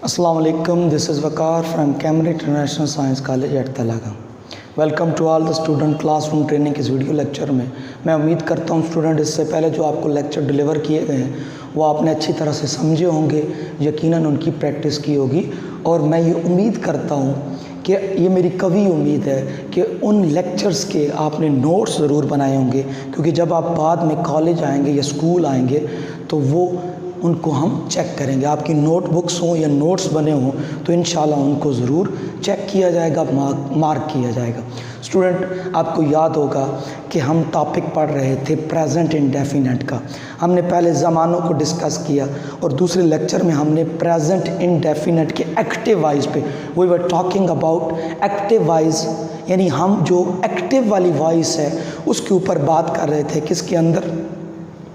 Assalamu alaikum. This is Waqar from Cambridge International Science College at Talaga. Welcome to all the student classroom training इस video lecture में। मैं उम्मीद करता हूँ student इससे पहले जो आपको लेक्चर डिलीवर किए गए हैं वो आपने अच्छी तरह से समझे होंगे, यकीनन उनकी प्रैक्टिस की होगी। और मैं ये उम्मीद करता हूँ कि ये मेरी कभी उम्मीद है कि उन लेक्चर्स के आपने नोट्स ज़रूर बनाए होंगे, क्योंकि जब आप बाद में कॉलेज आएंगे या स्कूल आएंगे तो वो उनको हम चेक करेंगे। आपकी नोटबुक्स हों या नोट्स बने हों तो इंशाल्लाह उनको ज़रूर चेक किया जाएगा, मार्क किया जाएगा। स्टूडेंट, आपको याद होगा कि हम टॉपिक पढ़ रहे थे प्रेजेंट इंडेफिनिट का। हमने पहले ज़मानों को डिस्कस किया और दूसरे लेक्चर में हमने प्रेजेंट इंडेफिनिट के एक्टिव वाइज पे we were talking about active voice, यानी हम जो एक्टिव वाली वॉइस है उसके ऊपर बात कर रहे थे। किसके अंदर?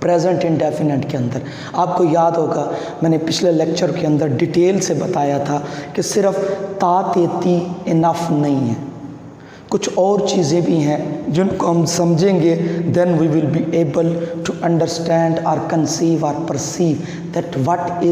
प्रेजेंट इंडेफिनिट के अंदर। आपको याद होगा मैंने पिछले लेक्चर के अंदर डिटेल से बताया था कि सिर्फ ता तेती इनफ नहीं है, कुछ और चीज़ें भी हैं जिनको हम समझेंगे, then we will be able to understand और कंसीव और perceive that what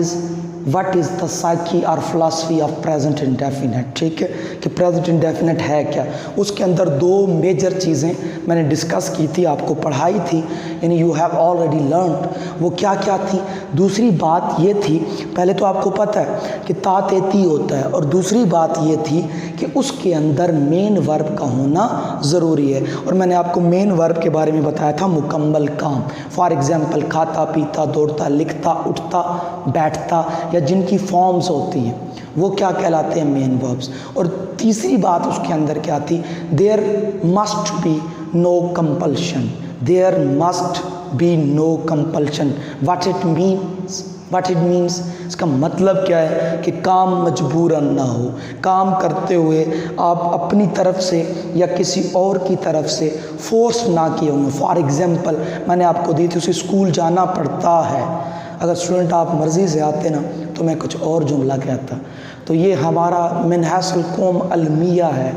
is the psyche और फिलॉसफी ऑफ प्रेजेंट इंडेफिनिट। ठीक है, कि प्रेजेंट इंडेफिनिट है क्या। उसके अंदर दो मेजर चीज़ें मैंने डिस्कस की थी, आपको पढ़ाई थी, यानी यू हैव ऑलरेडी लर्नड। वो क्या क्या थी? दूसरी बात ये थी, पहले तो आपको पता है कि ता तेती होता है, और दूसरी बात ये थी कि उसके अंदर मेन वर्ब का होना ज़रूरी है। और मैंने आपको मेन वर्ब के बारे में बताया था, मुकम्मल काम। फॉर एग्ज़ाम्पल खाता पीता दौड़ता लिखता उठता बैठता, या जिनकी फॉर्म्स होती हैं वो क्या कहलाते हैं? Main verbs. और तीसरी बात उसके अंदर क्या थी? There must be no compulsion. There must be no compulsion. What it means, इसका मतलब क्या है कि काम मजबूरन ना हो। काम करते हुए आप अपनी तरफ से या किसी और की तरफ से फोर्स ना किए होंगे। फॉर एग्ज़ाम्पल मैंने आपको दी थी, उसे स्कूल जाना पड़ता है। अगर स्टूडेंट आप मर्ज़ी से आते ना तो मैं कुछ और जुमला कहता। तो ये हमारा मिनहाजुल कौम अलमिया है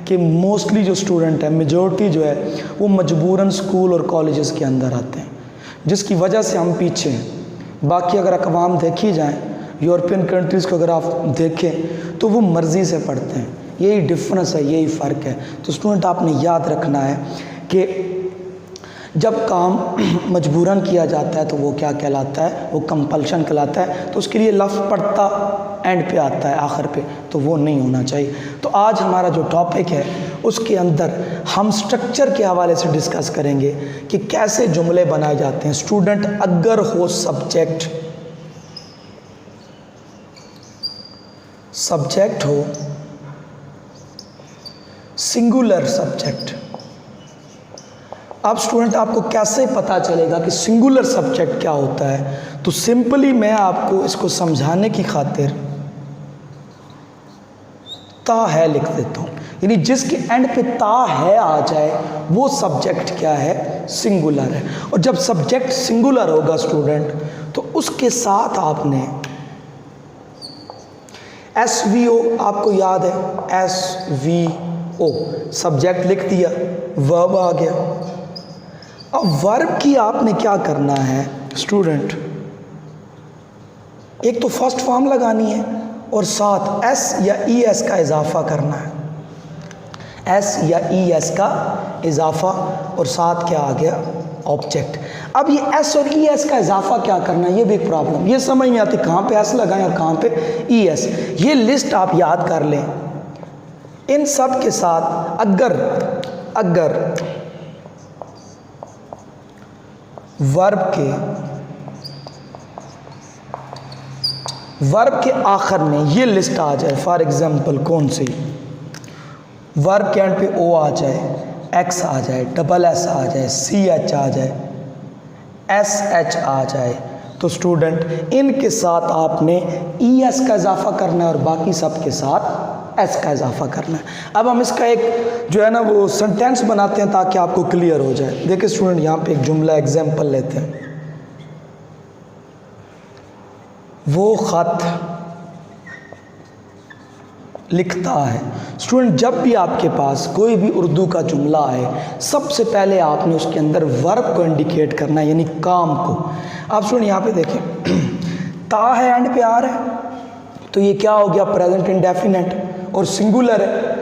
कि मोस्टली जो स्टूडेंट है, मेजॉरिटी जो है वो मजबूरन स्कूल और कॉलेजेस के अंदर आते हैं, जिसकी वजह से हम पीछे हैं। बाकी अगर अक़वाम देखी जाएँ, यूरोपियन कंट्रीज़ को अगर आप देखें तो वो मर्ज़ी से पढ़ते हैं। यही डिफरेंस है, यही फ़र्क है। तो स्टूडेंट आपने याद रखना है कि जब काम मजबूरन किया जाता है तो वो क्या कहलाता है? वो कंपल्शन कहलाता है। तो उसके लिए लफ्ज़ पढ़ता एंड पे आता है, आखिर पे, तो वो नहीं होना चाहिए। तो आज हमारा जो टॉपिक है उसके अंदर हम स्ट्रक्चर के हवाले से डिस्कस करेंगे कि कैसे जुमले बनाए जाते हैं। स्टूडेंट, अगर हो सब्जेक्ट हो सिंगुलर सब्जेक्ट। अब स्टूडेंट आपको कैसे पता चलेगा कि सिंगुलर सब्जेक्ट क्या होता है? तो सिंपली मैं आपको इसको समझाने की खातिर ता है लिख देता हूँ, यानी जिसके एंड पे ता है आ जाए वो सब्जेक्ट क्या है? सिंगुलर है। और जब सब्जेक्ट सिंगुलर होगा स्टूडेंट तो उसके साथ आपने SVO, आपको याद है SVO, सब्जेक्ट लिख दिया, वर्ब आ गया। अब वर्ब की आपने क्या करना है स्टूडेंट? एक तो फर्स्ट फॉर्म लगानी है और साथ S या ES का इजाफा करना है। S या ES का इजाफा और साथ क्या आ गया? ऑब्जेक्ट। अब ये S और ES का इजाफा क्या करना है, ये भी एक प्रॉब्लम, ये समझ नहीं आती कहाँ पे S लगाएं और कहाँ पे ES। ये लिस्ट आप याद कर लें। इन सब के साथ अगर वर्ब के आखिर में ये लिस्ट आ जाए, फॉर एग्जांपल कौन सी? वर्ब के एंड पे O आ जाए, X आ जाए, डबल S आ जाए, CH आ जाए, SH आ जाए, तो स्टूडेंट इनके साथ आपने ES का इजाफा करना है और बाकी सब के साथ S का इजाफा करना है। अब हम इसका एक जो है ना वो सेंटेंस बनाते हैं ताकि आपको क्लियर हो जाए। देखिए स्टूडेंट, यहाँ पे एक जुमला एग्जाम्पल लेते हैं। वो खत लिखता है। स्टूडेंट, जब भी आपके पास कोई भी उर्दू का जुमला आए सबसे पहले आपने उसके अंदर वर्ब को इंडिकेट करना है, यानी काम को। आप स्टूडेंट यहाँ पे देखें ता है एंड पे आ रहा है, तो ये क्या हो गया, प्रेजेंट इंडेफिनेट और सिंगुलर है।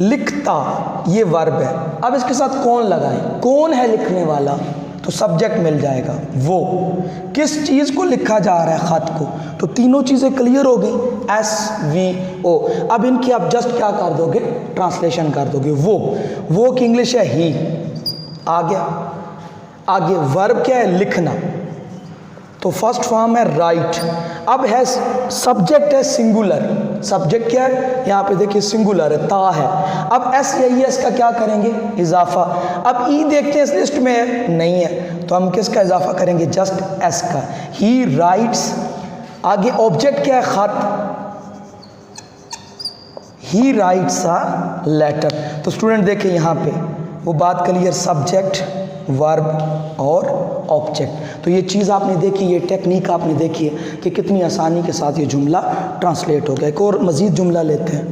लिखता ये वर्ब है। अब इसके साथ कौन लगाएं, कौन है लिखने वाला, तो सब्जेक्ट मिल जाएगा। वो किस चीज़ को लिखा जा रहा है, ख़त को, तो तीनों चीज़ें क्लियर हो गई, SVO। अब इनकी आप जस्ट क्या कर दोगे, ट्रांसलेशन कर दोगे। वो की इंग्लिश है ही, आ गया। आगे वर्ब क्या है, लिखना, तो फर्स्ट फॉर्म है राइट। अब है सब्जेक्ट है सिंगुलर, सब्जेक्ट क्या है, यहाँ पे देखिए सिंगुलर है, ता है। अब एस या ई एस का क्या करेंगे, इजाफा। अब ई देखते हैं इस लिस्ट में है, नहीं है, तो हम किसका इजाफा करेंगे, जस्ट एस का। ही राइट्स। आगे ऑब्जेक्ट क्या है, खत, ही राइट्स अ लेटर। तो स्टूडेंट देखिए यहाँ पे वो बात क्लियर, सब्जेक्ट, वर्ब और ऑब्जेक्ट। तो ये चीज़ आपने देखी, ये टेक्निक आपने देखी है कि कितनी आसानी के साथ ये जुमला ट्रांसलेट हो गया। एक और मज़ीद जुमला लेते हैं।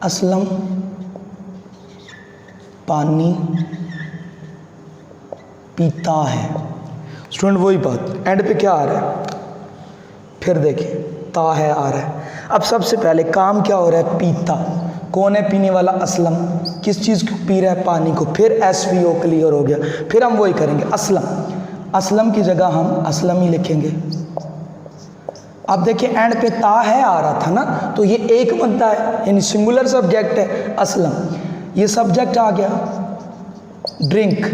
असलम पानी पीता है। स्टूडेंट वही बात, एंड पे क्या आ रहा है, फिर देखिए ता है आ रहा है। अब सबसे पहले काम क्या हो रहा है, पीता, कौन है पीने वाला, असलम, किस चीज़ को पी रहा है, पानी को। फिर SVO क्लियर हो गया। फिर हम वही करेंगे, असलम, असलम की जगह हम असलम ही लिखेंगे। अब देखिए एंड पे ता है आ रहा था ना, तो ये एक बनता है, यानी सिंगुलर सब्जेक्ट है असलम। ये सब्जेक्ट आ गया ड्रिंक।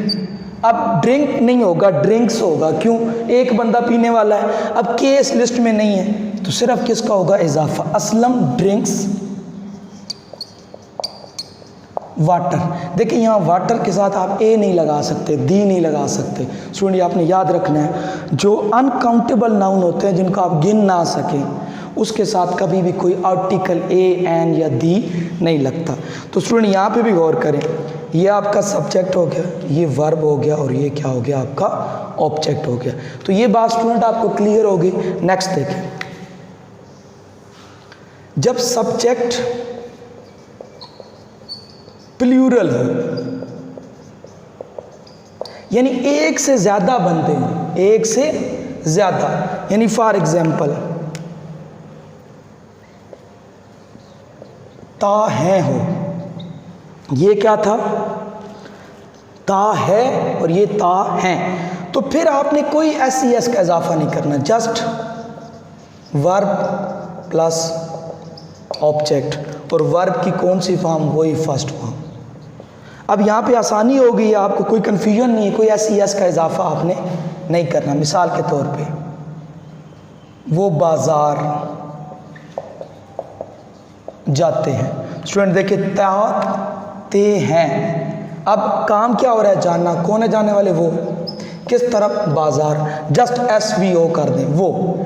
अब ड्रिंक नहीं होगा, ड्रिंक्स होगा, क्यों, एक बंदा पीने वाला है। अब के इस लिस्ट में नहीं है, तो सिर्फ किसका होगा, इजाफा, असलम ड्रिंक्स वाटर। देखिए यहाँ वाटर के साथ आप ए नहीं लगा सकते, दी नहीं लगा सकते। स्टूडेंट ये आपने याद रखना है, जो अनकाउंटेबल नाउन होते हैं जिनको आप गिन ना सकें, उसके साथ कभी भी कोई आर्टिकल ए, एन या दी नहीं लगता। तो स्टूडेंट यहाँ पे भी गौर करें, ये आपका सब्जेक्ट हो गया, ये वर्ब हो गया, और ये क्या हो गया, आपका ऑब्जेक्ट हो गया। तो ये बात स्टूडेंट आपको क्लियर होगी। नेक्स्ट देखें, जब सब्जेक्ट प्लूरल हो, यानी एक से ज्यादा बनते हैं, एक से ज्यादा, यानी फॉर एग्जाम्पल ता है हो, ये क्या था, ता है, और ये ता है। तो फिर आपने कोई SES का इजाफा नहीं करना, जस्ट वर्ब प्लस ऑब्जेक्ट, और वर्ब की कौन सी फॉर्म, वही फर्स्ट फॉर्म। अब यहाँ पे आसानी हो गई है, आपको कोई कन्फ्यूजन नहीं है, कोई SES का इजाफा आपने नहीं करना। मिसाल के तौर पे वो बाजार जाते हैं। स्टूडेंट देखिए जाते हैं, अब काम क्या हो रहा है, जाना, कौन है जाने वाले, वो, किस तरफ, बाजार, जस्ट SVO कर दें, वो,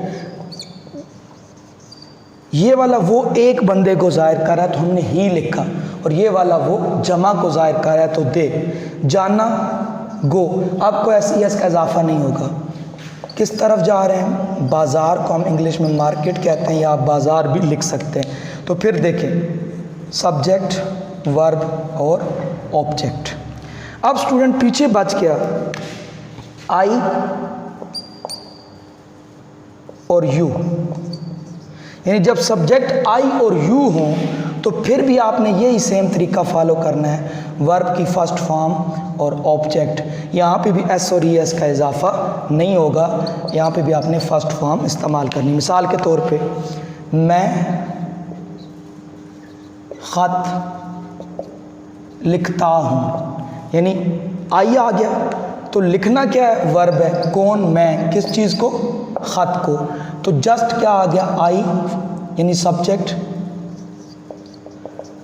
ये वाला वो एक बंदे को जाहिर कर रहा है तो हमने ही लिखा, और ये वाला वो जमा को जाहिर कर रहा है तो दे, जाना गो। अब कोई SES का इजाफा नहीं होगा। किस तरफ जा रहे हैं, बाज़ार को हम इंग्लिश में मार्केट कहते हैं, या आप बाज़ार भी लिख सकते हैं। तो फिर देखें सब्जेक्ट, वर्ब और ऑब्जेक्ट। अब स्टूडेंट पीछे बच गया आई और यू, यानी जब सब्जेक्ट आई और यू हों तो फिर भी आपने यही सेम तरीका फॉलो करना है, वर्ब की फर्स्ट फॉर्म और ऑब्जेक्ट। यहाँ पे भी एस और ई एस का इजाफा नहीं होगा, यहाँ पे भी आपने फर्स्ट फॉर्म इस्तेमाल करनी। मिसाल के तौर पे मैं ख़त लिखता हूँ, यानी आई आ गया तो लिखना क्या है, वर्ब है, कौन, मैं, किस चीज़ को, ख़त को। तो जस्ट क्या आ गया, आई यानी सब्जेक्ट,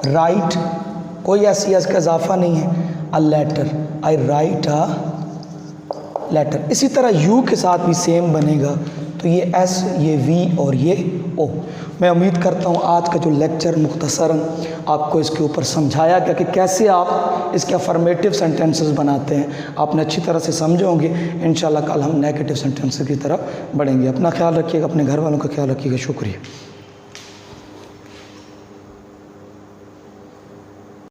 राइट, कोई ऐसी का इजाफा नहीं है, a letter, I write a letter. इसी तरह यू के साथ भी सेम बनेगा, तो ये एस, ये वी और ये ओ। मैं उम्मीद करता हूँ आज का जो लेक्चर मुख्तसरन आपको इसके ऊपर समझाया गया कि कैसे आप इसके अफर्मेटिव सेंटेंसेस बनाते हैं, आपने अच्छी तरह से समझे होंगे। इंशाल्लाह कल हम नेगेटिव सेंटेंसेस की तरफ बढ़ेंगे। अपना ख्याल रखिएगा, अपने घर वालों का ख्याल रखिएगा। शुक्रिया।